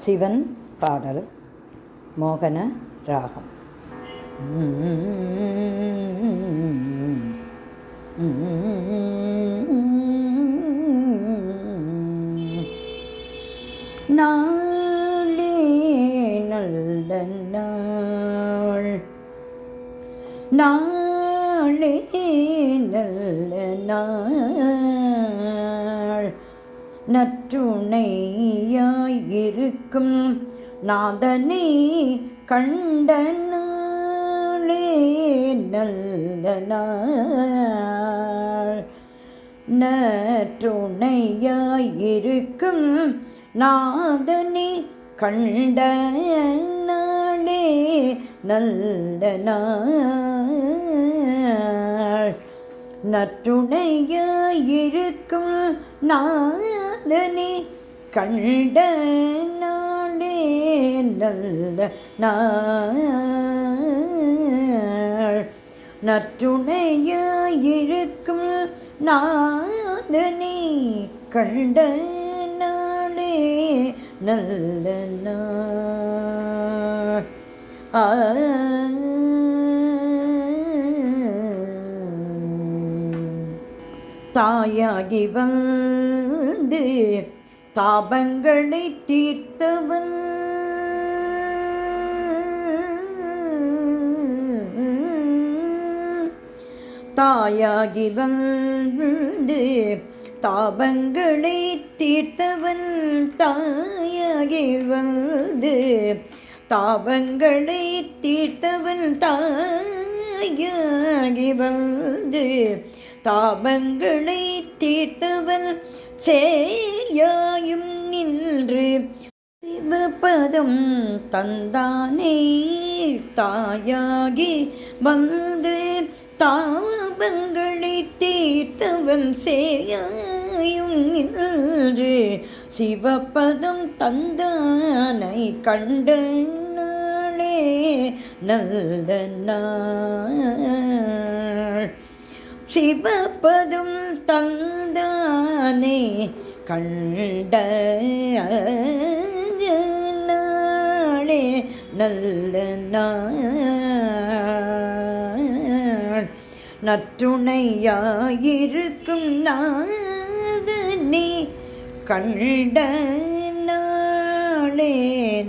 சிவன் பாடல் மோகன ராகம். நாளே நல்ல நாள், நாளே நல்ல நாள், நற்றுணையாயிருக்கும் நாதனை கண்ட நாளே நல்ல நாள், நற்றுணையாயிருக்கும் நாதனை கண்ட நாளே நல்ல நாள், நற்றுணையாயிருக்கும் நாதனை கண்ட நாளே நல்ல நாள், நற்றுணையாயிருக்கும் நாதனை கண்ட நாளே நல்ல நாள். தாயாகி வந்து தாபங்களை தீர்த்தவன், தாயாகி வந்து தாபங்களை தீர்த்தவன், தாயாகி வந்து தாபங்களை தீர்த்தவன், தாயாகி வந்து தாபங்களை தீர்த்தவன், சேயாயும் நின்று சிவபதம் தந்தானே, தாயாகி வந்து தாபங்களை தீர்த்தவன், சேயாயும் நின்று சிவபதம் தந்தானை கண்ட நாளே நல்ல நாள், சிவபதம் தந்தானே கண்ட நாளே நல்ல நாள், நற்றுணையாயிருக்கும் நாதனை கண்ட நாளே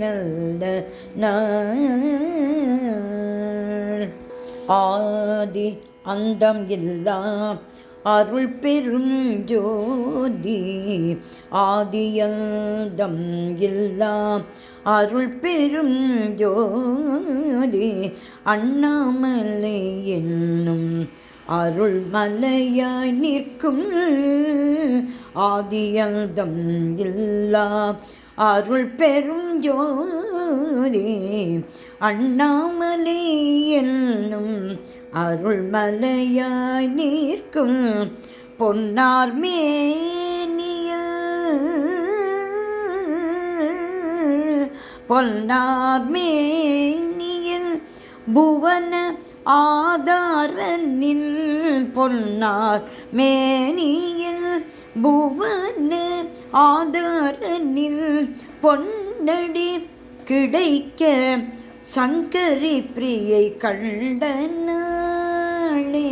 நல்ல நாள். ஆதி அந்தம் எல்லாம் அருள் பெரும் ஜோதி, ஆதியந்தம் எல்லாம் அருள் பெரும் ஜோதி, அண்ணாமலை என்னும் அருள் மலையாய் நிற்கும், ஆதியந்தம் எல்லாம் அருள் பெரும் ஜோதி, அண்ணாமலை என்னும் அருள் மலையாய் நிற்கும், பொன்னார் மேனியில், பொன்னார் மேனியில் புவன ஆதாரனின், பொன்னார் மேனியில் புவன ஆதாரனில் பொன்னடி கிடைக்க சங்கரி பிரியை கண்ட நாளே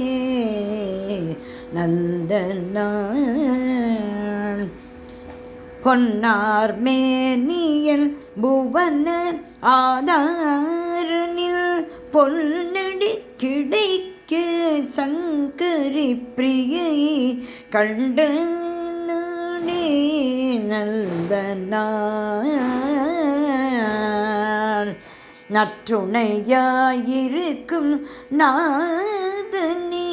நல்ல நாள், பொன்னார் மேனியல் புவன ஆதாரனில் பொன்னடி கிடைக்க சங்கரி பிரியை கண்ட நாளே நல்ல நாள், நற்றுணையாயிருக்கும் நாதனை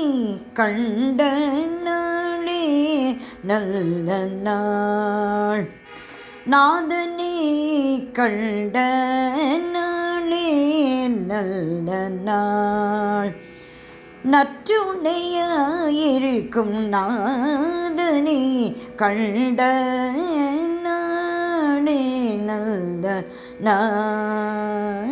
கண்ட நாளே நல்ல நாள், நாதனை கண்ட நாளே நல்ல நாள், நற்றுணையாயிருக்கும் நாதனை கண்ட நாளே நல்ல நாள்.